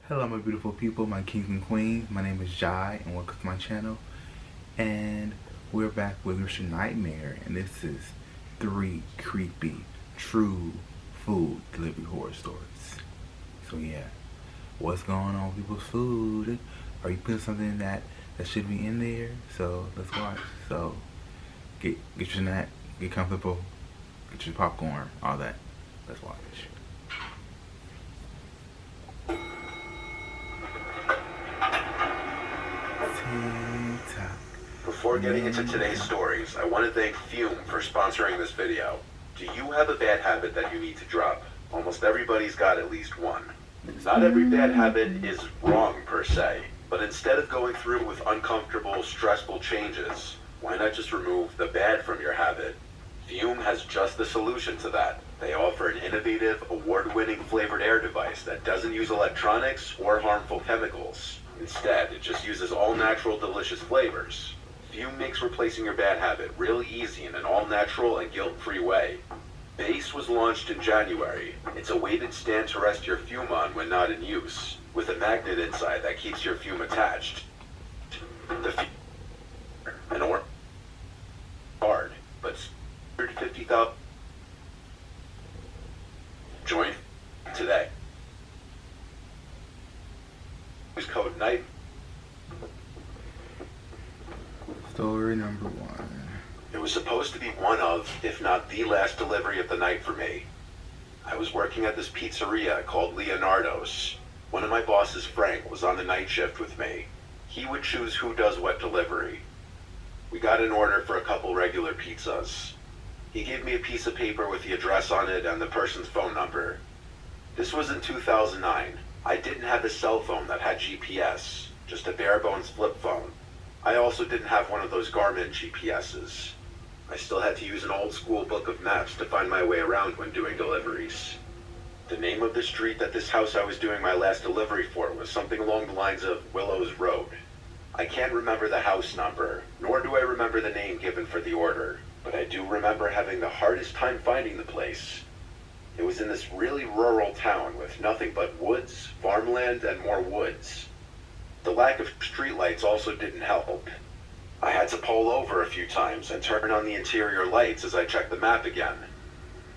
Hello my beautiful people, my kings and queens. My name is Jai and welcome to my channel. And we're back with Mr. Nightmare, and this is 3 creepy, true food delivery horror stories. So yeah, what's going on with people's food? Are you putting something that should be in there? So let's watch. So get your snack, get comfortable, get your popcorn, all that. Let's watch. Before getting into today's stories, I want to thank Fume for sponsoring this video. Do you have a bad habit that you need to drop? Almost everybody's got at least one. Not every bad habit is wrong per se, but instead of going through with uncomfortable, stressful changes, why not just remove the bad from your habit? Fume has just the solution to that. They offer an innovative, award-winning flavored air device that doesn't use electronics or harmful chemicals. Instead, it just uses all-natural, delicious flavors. Fume makes replacing your bad habit really easy in an all-natural and guilt-free way. Base was launched in January. It's a weighted stand to rest your Fume on when not in use, with a magnet inside that keeps your Fume attached. The Fume, an orange card, but 150,000. Join today. Use code NIGHT. Story number 1. It was supposed to be one of, if not the last delivery of the night for me. I was working at this pizzeria called Leonardo's. One of my bosses, Frank, was on the night shift with me. He would choose who does what delivery. We got an order for a couple regular pizzas. He gave me a piece of paper with the address on it and the person's phone number. This was in 2009. I didn't have a cell phone that had GPS, just a bare-bones flip phone. I also didn't have one of those Garmin GPSs. I still had to use an old-school book of maps to find my way around when doing deliveries. The name of the street that this house I was doing my last delivery for was something along the lines of Willows Road. I can't remember the house number, nor do I remember the name given for the order, but I do remember having the hardest time finding the place. It was in this really rural town with nothing but woods, farmland, and more woods. The lack of streetlights also didn't help. I had to pull over a few times and turn on the interior lights as I checked the map again.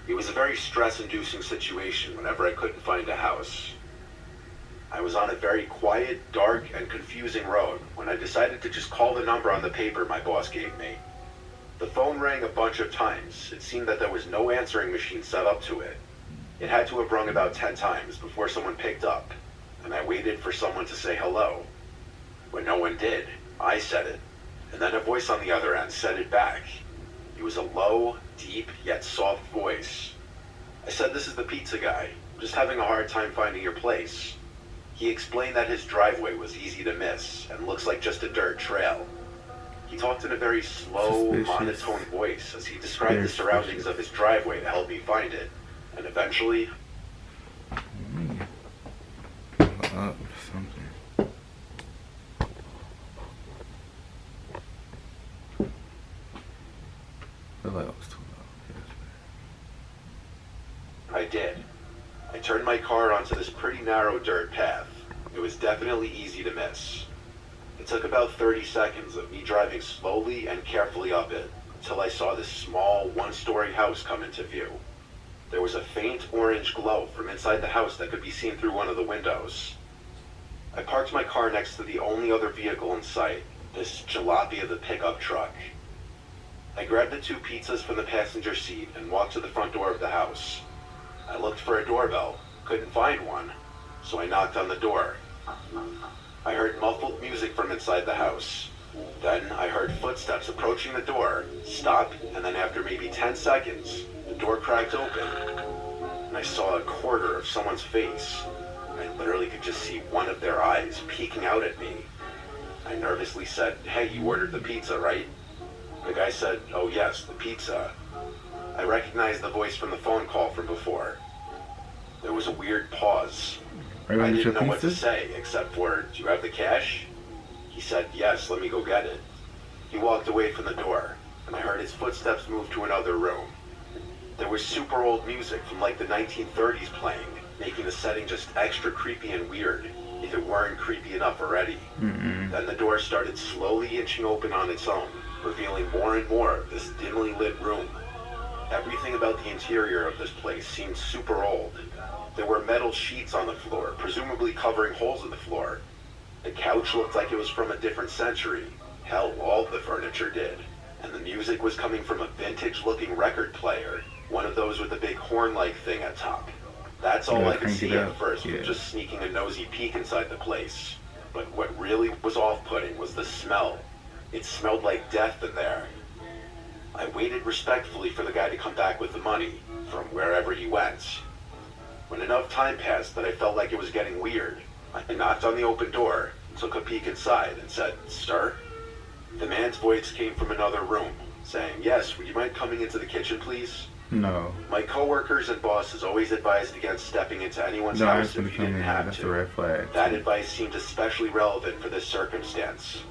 It was a very stress-inducing situation whenever I couldn't find a house. I was on a very quiet, dark, and confusing road when I decided to just call the number on the paper my boss gave me. The phone rang a bunch of times. It seemed that there was no answering machine set up to it. It had to have rung about 10 times before someone picked up, and I waited for someone to say hello. When no one did, I said it, and then a voice on the other end said it back. It was a low, deep, yet soft voice. I said, "This is the pizza guy. I'm just having a hard time finding your place." He explained that his driveway was easy to miss and looks like just a dirt trail. He talked in a very slow, monotone voice as he described the surroundings of his driveway to help me find it. And eventually... Something. I feel like it was too loud. I did. I turned my car onto this pretty narrow dirt path. It was definitely easy to miss. It took about 30 seconds of me driving slowly and carefully up it until I saw this small, one-story house come into view. There was a faint orange glow from inside the house that could be seen through one of the windows. I parked my car next to the only other vehicle in sight, this jalopy of a pickup truck. I grabbed the 2 pizzas from the passenger seat and walked to the front door of the house. I looked for a doorbell, couldn't find one, so I knocked on the door. I heard muffled music from inside the house. Then I heard footsteps approaching the door, stop, and then after maybe 10 seconds, the door cracked open, and I saw a quarter of someone's face. I literally could just see one of their eyes peeking out at me. I nervously said, "Hey, you ordered the pizza, right?" The guy said, "Oh yes, the pizza." I recognized the voice from the phone call from before. There was a weird pause. I didn't know what to say, except for, "Do you have the cash?" He said, "Yes, let me go get it." He walked away from the door, and I heard his footsteps move to another room. There was super old music from like the 1930s playing, making the setting just extra creepy and weird, if it weren't creepy enough already. Then the door started slowly inching open on its own, revealing more and more of this dimly lit room. Everything about the interior of this place seemed super old. There were metal sheets on the floor, presumably covering holes in the floor. The couch looked like it was from a different century. Hell, all of the furniture did. And the music was coming from a vintage-looking record player, one of those with the big horn-like thing at top. That's all I could see at first, with just sneaking a nosy peek inside the place. But what really was off-putting was the smell. It smelled like death in there. I waited respectfully for the guy to come back with the money, from wherever he went. When enough time passed that I felt like it was getting weird, I knocked on the open door, took a peek inside, and said, "Sir?" The man's voice came from another room, saying, "Yes, would you mind coming into the kitchen, please?" No. My coworkers and bosses always advised against stepping into anyone's house if you didn't have That's to. a red flag. That advice seemed especially relevant for this circumstance.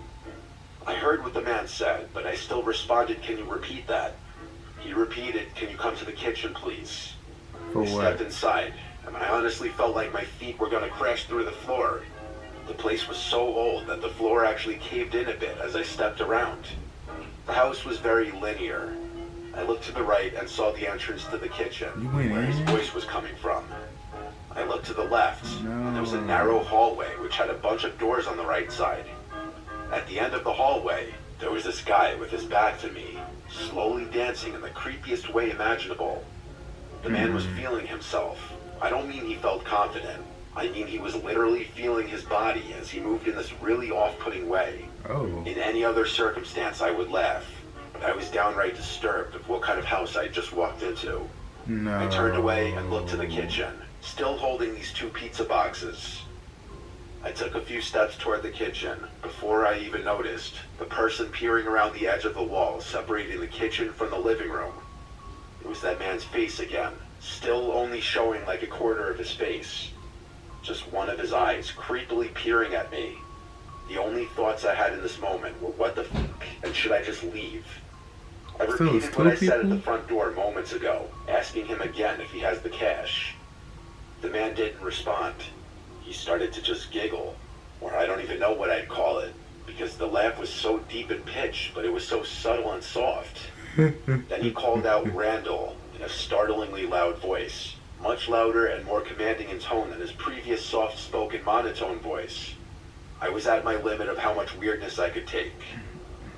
I heard what the man said, but I still responded, "Can you repeat that?" He repeated, "Can you come to the kitchen, please?" For I what? stepped inside, and I honestly felt like my feet were going to crash through the floor. The place was so old that the floor actually caved in a bit as I stepped around. The house was very linear. I looked to the right and saw the entrance to the kitchen, You went where his in? voice was coming from. I looked to the left, and there was a No. narrow hallway which had a bunch of doors on the right side. At the end of the hallway, there was this guy with his back to me, slowly dancing in the creepiest way imaginable. The man was feeling himself. I don't mean he felt confident. I mean he was literally feeling his body as he moved in this really off-putting way. Oh. In any other circumstance, I would laugh, but I was downright disturbed of what kind of house I had just walked into. No. I turned away and looked to the kitchen, still holding these 2 pizza boxes. I took a few steps toward the kitchen before I even noticed the person peering around the edge of the wall separating the kitchen from the living room. It was that man's face again, still only showing like a quarter of his face. Just one of his eyes creepily peering at me. The only thoughts I had in this moment were, what the fuck, and should I just leave? I repeated what I said at the front door moments ago, asking him again if he has the cash. The man didn't respond. He started to just giggle, or I don't even know what I'd call it, because the laugh was so deep in pitch, but it was so subtle and soft. Then he called out Randall in a startlingly loud voice, much louder and more commanding in tone than his previous soft-spoken monotone voice. I was at my limit of how much weirdness I could take.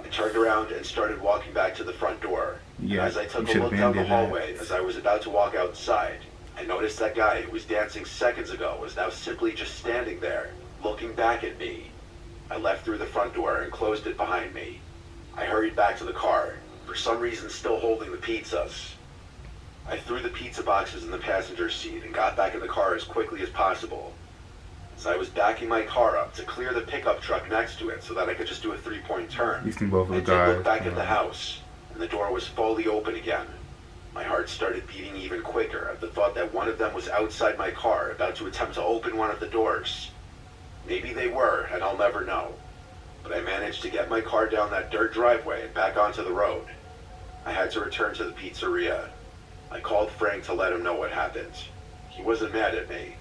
I turned around and started walking back to the front door. Yeah, As I took a look down the hallway as I was about to walk outside, I noticed that guy who was dancing seconds ago was now simply just standing there, looking back at me. I left through the front door and closed it behind me. I hurried back to the car, for some reason still holding the pizzas. I threw the pizza boxes in the passenger seat and got back in the car as quickly as possible. As I was backing my car up to clear the pickup truck next to it so that I could just do a 3-point turn, You seen both of I the did guys. look back at the house, and the door was fully open again. My heart started beating even quicker at the thought that one of them was outside my car about to attempt to open one of the doors. Maybe they were, and I'll never know. But I managed to get my car down that dirt driveway and back onto the road. I had to return to the pizzeria. I called Frank to let him know what happened. He wasn't mad at me.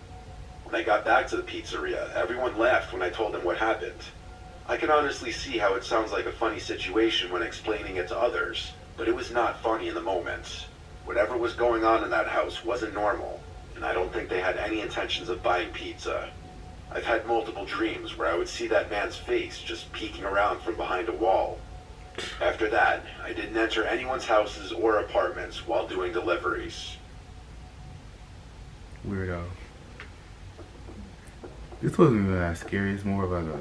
When I got back to the pizzeria, everyone laughed when I told them what happened. I can honestly see how it sounds like a funny situation when explaining it to others, but it was not funny in the moment. Whatever was going on in that house wasn't normal, and I don't think they had any intentions of buying pizza. I've had multiple dreams where I would see that man's face just peeking around from behind a wall. After that, I didn't enter anyone's houses or apartments while doing deliveries. Weirdo. This wasn't even that scary. It's more of a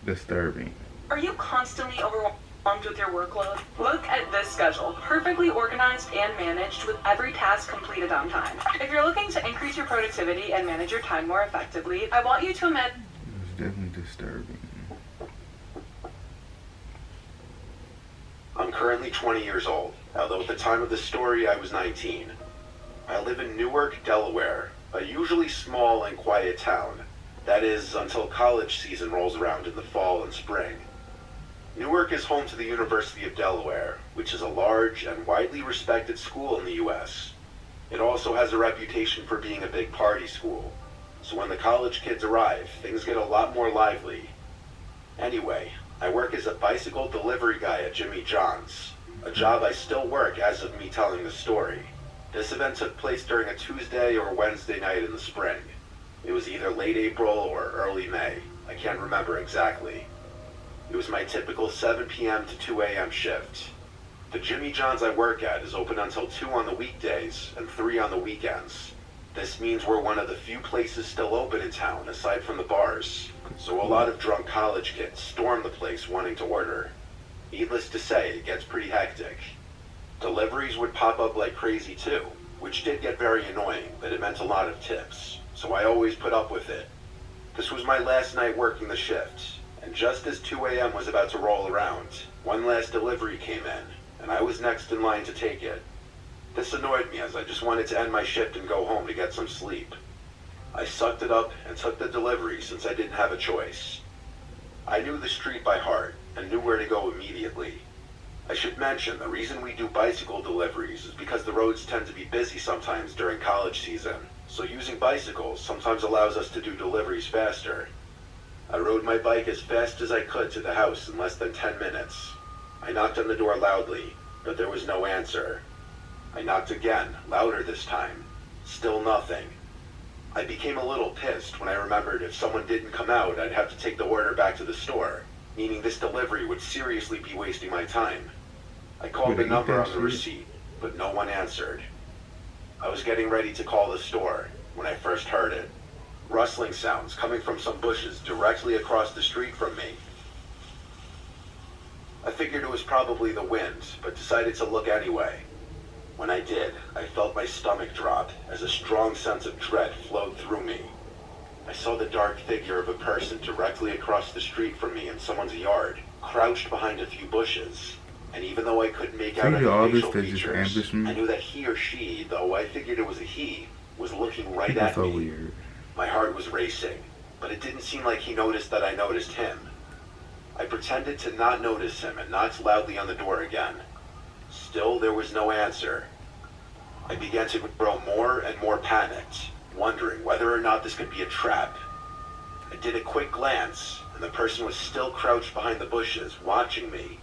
disturbing. Are you constantly overwhelmed with your workload? Look at this schedule, perfectly organized and managed with every task completed on time. If you're looking to increase your productivity and manage your time more effectively, I want you to imagine... It was definitely disturbing. I'm currently 20 years old, although at the time of this story I was 19. I live in Newark, Delaware, a usually small and quiet town. That is, until college season rolls around in the fall and spring. Newark is home to the University of Delaware, which is a large and widely respected school in the U.S. It also has a reputation for being a big party school, so when the college kids arrive, things get a lot more lively. Anyway, I work as a bicycle delivery guy at Jimmy John's, a job I still work as of me telling the story. This event took place during a Tuesday or Wednesday night in the spring. It was either late April or early May. I can't remember exactly. It was my typical 7 p.m. to 2 a.m. shift. The Jimmy John's I work at is open until 2 on the weekdays and 3 on the weekends. This means we're one of the few places still open in town aside from the bars, so a lot of drunk college kids storm the place wanting to order. Needless to say, it gets pretty hectic. Deliveries would pop up like crazy too, which did get very annoying, but it meant a lot of tips, so I always put up with it. This was my last night working the shift, and just as 2 a.m. was about to roll around, one last delivery came in, and I was next in line to take it. This annoyed me as I just wanted to end my shift and go home to get some sleep. I sucked it up and took the delivery since I didn't have a choice. I knew the street by heart and knew where to go immediately. I should mention the reason we do bicycle deliveries is because the roads tend to be busy sometimes during college season, so using bicycles sometimes allows us to do deliveries faster. I rode my bike as fast as I could to the house in less than 10 minutes. I knocked on the door loudly, but there was no answer. I knocked again, louder this time. Still nothing. I became a little pissed when I remembered if someone didn't come out, I'd have to take the order back to the store, meaning this delivery would seriously be wasting my time. I called the number on the receipt, but no one answered. I was getting ready to call the store when I first heard it. Rustling sounds coming from some bushes directly across the street from me. I figured it was probably the wind, but decided to look anyway. When I did, I felt my stomach drop as a strong sense of dread flowed through me. I saw the dark figure of a person directly across the street from me in someone's yard, crouched behind a few bushes. And even though I couldn't make out any facial features, I knew that he or she, though I figured it was a he, was looking right at me. Weird. My heart was racing, but it didn't seem like he noticed that I noticed him. I pretended to not notice him and knocked loudly on the door again. Still, there was no answer. I began to grow more and more panicked, wondering whether or not this could be a trap. I did a quick glance, and the person was still crouched behind the bushes, watching me.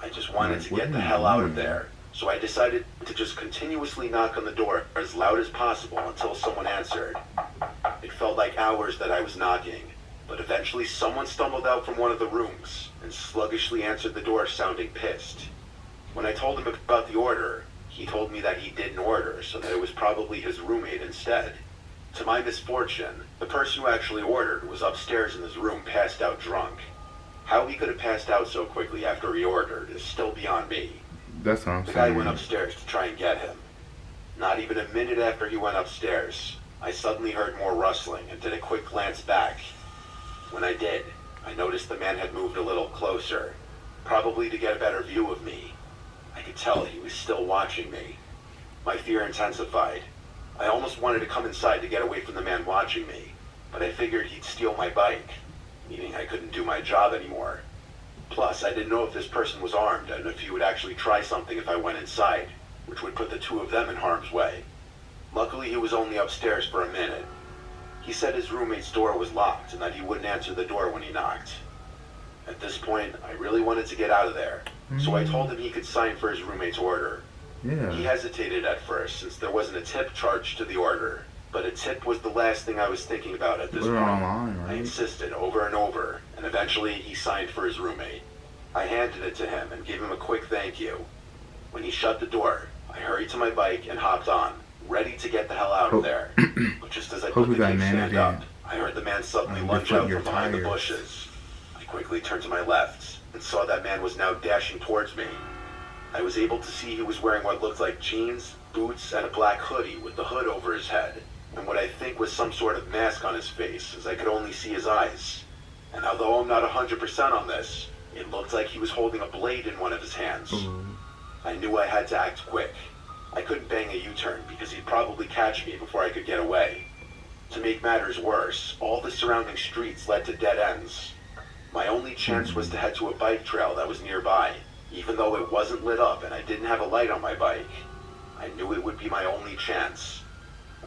I just wanted to get the hell out of there, so I decided to just continuously knock on the door as loud as possible until someone answered. It felt like hours that I was knocking, but eventually someone stumbled out from one of the rooms and sluggishly answered the door, sounding pissed. When I told him about the order, he told me that he didn't order, so that it was probably his roommate instead. To my misfortune, the person who actually ordered was upstairs in his room, passed out drunk. How he could have passed out so quickly after he ordered is still beyond me. That's what I'm saying. The guy went upstairs to try and get him. Not even a minute after he went upstairs, I suddenly heard more rustling and did a quick glance back. When I did, I noticed the man had moved a little closer, probably to get a better view of me. I could tell he was still watching me. My fear intensified. I almost wanted to come inside to get away from the man watching me, but I figured he'd steal my bike, meaning I couldn't do my job anymore. Plus, I didn't know if this person was armed and if he would actually try something if I went inside, which would put the two of them in harm's way. Luckily, he was only upstairs for a minute. He said his roommate's door was locked and that he wouldn't answer the door when he knocked. At this point, I really wanted to get out of there, so I told him he could sign for his roommate's order. Yeah. He hesitated at first since there wasn't a tip charged to the order, but a tip was the last thing I was thinking about at this point. Online, right? I insisted over and over, and eventually he signed for his roommate. I handed it to him and gave him a quick thank you. When he shut the door, I hurried to my bike and hopped on, ready to get the hell out of there. But just as I put the kickstand up, I heard the man suddenly lunge out from behind the bushes. I quickly turned to my left and saw that man was now dashing towards me. I was able to see he was wearing what looked like jeans, boots, and a black hoodie with the hood over his head, and what I think was some sort of mask on his face, as I could only see his eyes. And although I'm not 100% on this, it looked like he was holding a blade in one of his hands. I knew I had to act quick. I couldn't bang a U-turn because he'd probably catch me before I could get away. To make matters worse, all the surrounding streets led to dead ends. My only chance was to head to a bike trail that was nearby, even though it wasn't lit up and I didn't have a light on my bike. I knew it would be my only chance.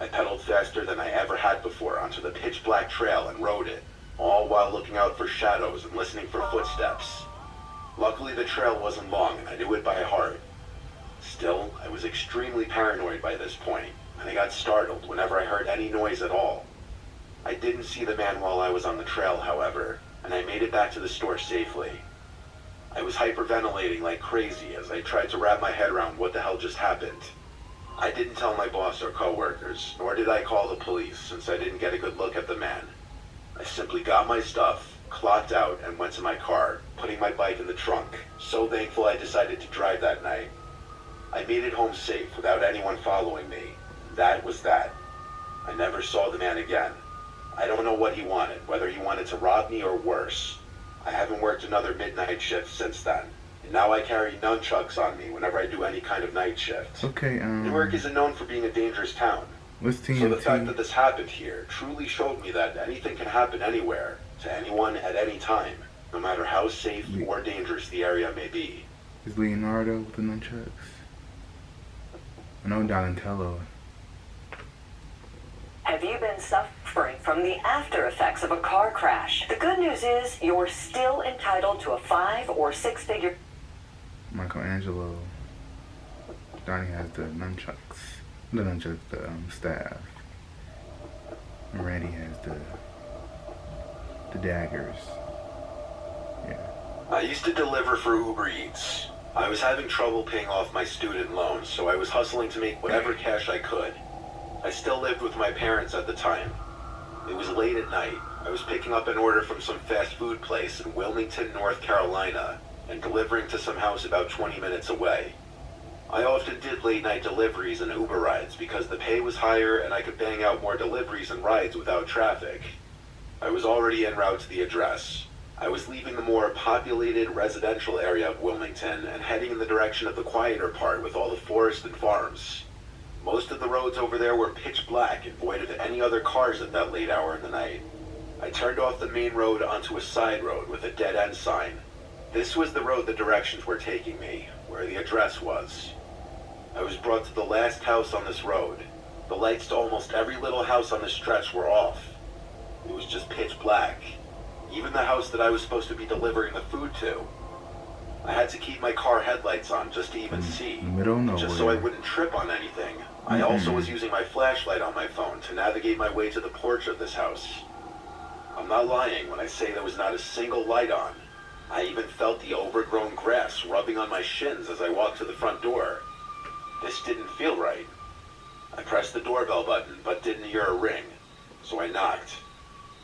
I pedaled faster than I ever had before onto the pitch-black trail and rode it, all while looking out for shadows and listening for footsteps. Luckily, the trail wasn't long, and I knew it by heart. Still, I was extremely paranoid by this point, and I got startled whenever I heard any noise at all. I didn't see the man while I was on the trail, however, and I made it back to the store safely. I was hyperventilating like crazy as I tried to wrap my head around what the hell just happened. I didn't tell my boss or coworkers, nor did I call the police since I didn't get a good look at the man. I simply got my stuff, clocked out, and went to my car, putting my bike in the trunk, so thankful I decided to drive that night. I made it home safe without anyone following me. That was that. I never saw the man again. I don't know what he wanted, whether he wanted to rob me or worse. I haven't worked another midnight shift since then. And now I carry nunchucks on me whenever I do any kind of night shift. Okay, Newark isn't known for being a dangerous town. What's TNT? So the fact that this happened here truly showed me that anything can happen anywhere, to anyone at any time, no matter how safe or dangerous the area may be. Is Leonardo with the nunchucks? I know Donatello. Have you been suffering from the after effects of a car crash? The good news is you're still entitled to a 5 or 6 figure. Michelangelo. Donnie has the nunchucks. The staff. And Randy has the daggers. Yeah. I used to deliver for Uber Eats. I was having trouble paying off my student loans, so I was hustling to make whatever cash I could. I still lived with my parents at the time. It was late at night. I was picking up an order from some fast food place in Wilmington, North Carolina, and delivering to some house about 20 minutes away. I often did late night deliveries and Uber rides because the pay was higher and I could bang out more deliveries and rides without traffic. I was already en route to the address. I was leaving the more populated residential area of Wilmington and heading in the direction of the quieter part with all the forest and farms. Most of the roads over there were pitch black and void of any other cars at that late hour in the night. I turned off the main road onto a side road with a dead-end sign. This was the road the directions were taking me, where the address was. I was brought to the last house on this road. The lights to almost every little house on this stretch were off. It was just pitch black. Even the house that I was supposed to be delivering the food to. I had to keep my car headlights on just to even see, just so I wouldn't trip on anything. I also was using my flashlight on my phone to navigate my way to the porch of this house. I'm not lying when I say there was not a single light on. I even felt the overgrown grass rubbing on my shins as I walked to the front door. This didn't feel right. I pressed the doorbell button but didn't hear a ring, so I knocked.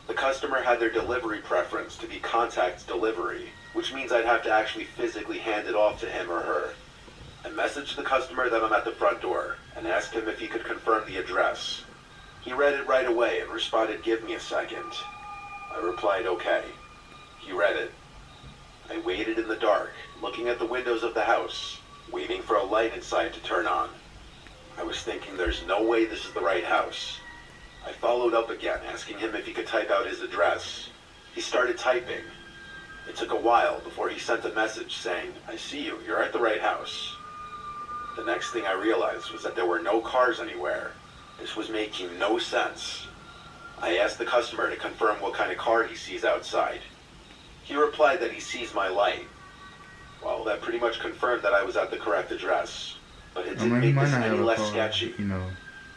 The customer had their delivery preference to be contact delivery, which means I'd have to actually physically hand it off to him or her. I messaged the customer that I'm at the front door and asked him if he could confirm the address. He read it right away and responded, "Give me a second." I replied, "Okay." He read it. I waited in the dark, looking at the windows of the house, waiting for a light inside to turn on. I was thinking there's no way this is the right house. I followed up again, asking him if he could type out his address. He started typing. It took a while before he sent a message saying, "I see you, you're at the right house." The next thing I realized was that there were no cars anywhere. This was making no sense. I asked the customer to confirm what kind of car he sees outside. He replied that he sees my light. Well, that pretty much confirmed that I was at the correct address. But it didn't make this any less sketchy.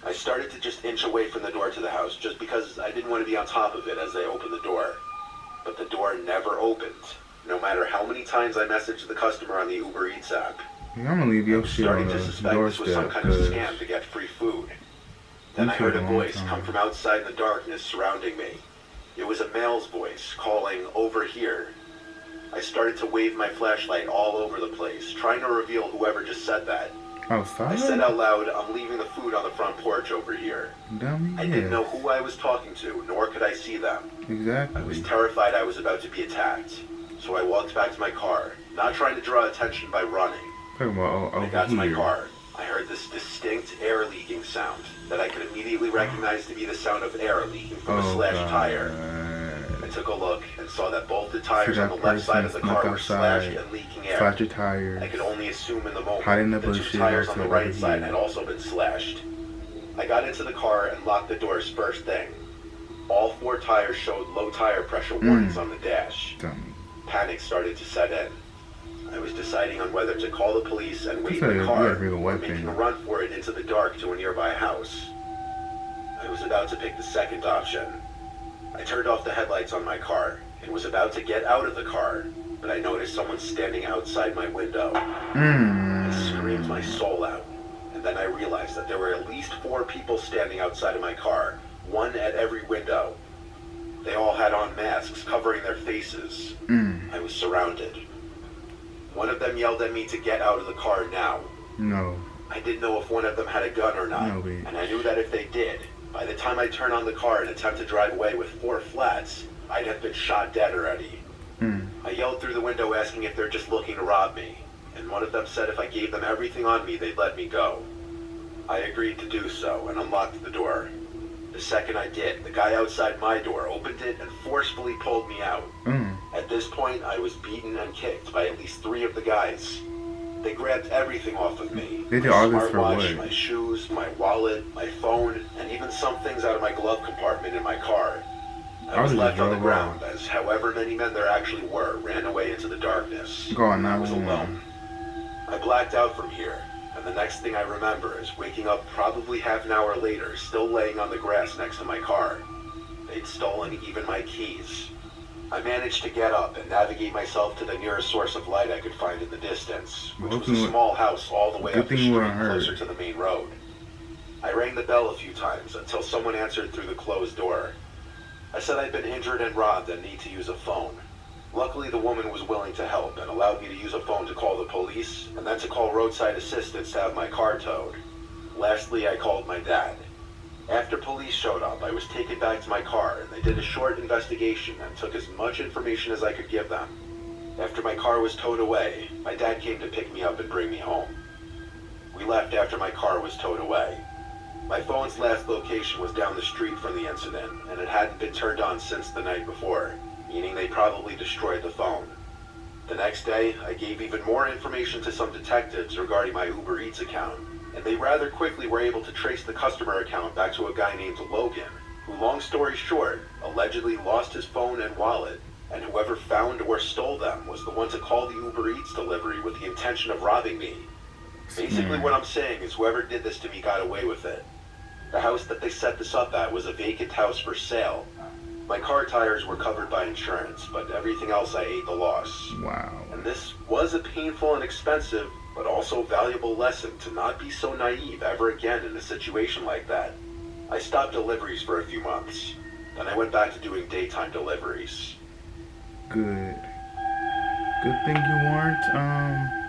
I started to just inch away from the door to the house just because I didn't want to be on top of it as I opened the door. But the door never opened, no matter how many times I messaged the customer on the Uber Eats app. I'm gonna leave your shit on the doorstep. Starting to suspect this was some kind of scam to get free food. Then I heard a voice come from outside in the darkness surrounding me. It was a male's voice calling, "Over here." I started to wave my flashlight all over the place, trying to reveal whoever just said that. Outside? I said out loud, "I'm leaving the food on the front porch over here." Dummy, I didn't know who I was talking to, nor could I see them. Exactly. I was terrified I was about to be attacked, so I walked back to my car, not trying to draw attention by running. Talking about When I got to my car, I heard this distinct air leaking sound that I could immediately recognize to be the sound of air leaking from a slashed tire. It took a look and saw that both the tires on the left side of the car were slashed and leaking air. Slashed your tires. I could only assume in the moment Hide in the the bushes, two tires on the right here. side had also been slashed. I got into the car and locked the doors first thing. All 4 tires showed low tire pressure warnings on the dash. Dummy. Panic started to set in. I was deciding on whether to call the police and wait in You the car, gotta bring a or weapon. making a run for it into the dark to a nearby house. I was about to pick the second option. I turned off the headlights on my car and was about to get out of the car, but I noticed someone standing outside my window. I screamed my soul out, and then I realized that there were at least 4 people standing outside of my car, 1 at every window. They all had on masks covering their faces. I was surrounded. One of them yelled at me to get out of the car now. No. I didn't know if one of them had a gun or not, No, bitch. and I knew that if they did, by the time I turned on the car and attempt to drive away with 4 flats, I'd have been shot dead already. I yelled through the window asking if they're just looking to rob me, and one of them said if I gave them everything on me, they'd let me go. I agreed to do so and unlocked the door. The second I did, the guy outside my door opened it and forcefully pulled me out. At this point, I was beaten and kicked by at least 3 of the guys. They grabbed everything off of me. They did My all this for smartwatch, what? my shoes, my wallet, my phone, and even some things out of my glove compartment in my car. I was left on the ground as however many men there actually were ran away into the darkness. Gone, I was 911. alone. I blacked out from here, and the next thing I remember is waking up probably half an hour later, still laying on the grass next to my car. They'd stolen even my keys. I managed to get up and navigate myself to the nearest source of light I could find in the distance, which was a small house all the way up the street closer to the main road. I rang the bell a few times until someone answered through the closed door. I said I'd been injured and robbed and need to use a phone. Luckily, the woman was willing to help and allowed me to use a phone to call the police and then to call roadside assistance to have my car towed. Lastly, I called my dad. After police showed up, I was taken back to my car and they did a short investigation and took as much information as I could give them. After my car was towed away, my dad came to pick me up and bring me home. We left after my car was towed away. My phone's last location was down the street from the incident, and it hadn't been turned on since the night before, meaning they probably destroyed the phone. The next day, I gave even more information to some detectives regarding my Uber Eats account, and they rather quickly were able to trace the customer account back to a guy named Logan, who, long story short, allegedly lost his phone and wallet, and whoever found or stole them was the one to call the Uber Eats delivery with the intention of robbing me. Basically what I'm saying is whoever did this to me got away with it. The house that they set this up at was a vacant house for sale. My car tires were covered by insurance, but everything else I ate the loss. Wow. And this was a painful and expensive, but also valuable lesson to not be so naive ever again in a situation like that. I stopped deliveries for a few months. Then I went back to doing daytime deliveries. Good. Good thing you weren't,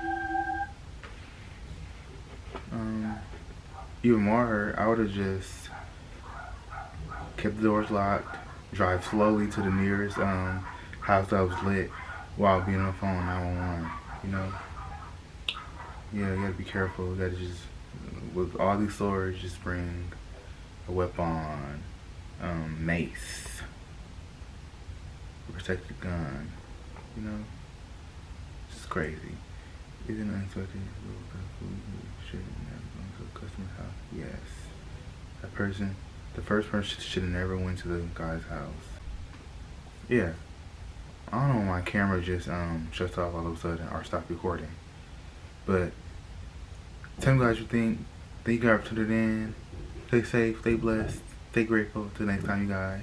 even more hurt. I would have just kept the doors locked, drive slowly to the nearest house that was lit while being on the phone 911. You know? Yeah, you gotta be careful. You gotta just, with all these swords, just bring a weapon, mace, protect your gun. You know? It's crazy. Isn't it unexpected? Should never go to a customer's house. Yes. The first person should have never went to the guy's house. Yeah. I don't know why my camera just shuts off all of a sudden or stopped recording. But tell me guys what you think. Thank you guys for tuning in. Stay safe, stay blessed, stay grateful. Till next time, you guys.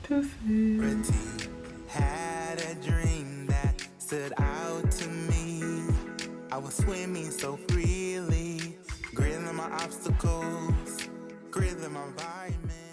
Deuces. Had a dream that stood out to me. I was swimming so freely, grilling my obstacles, grilling my environment.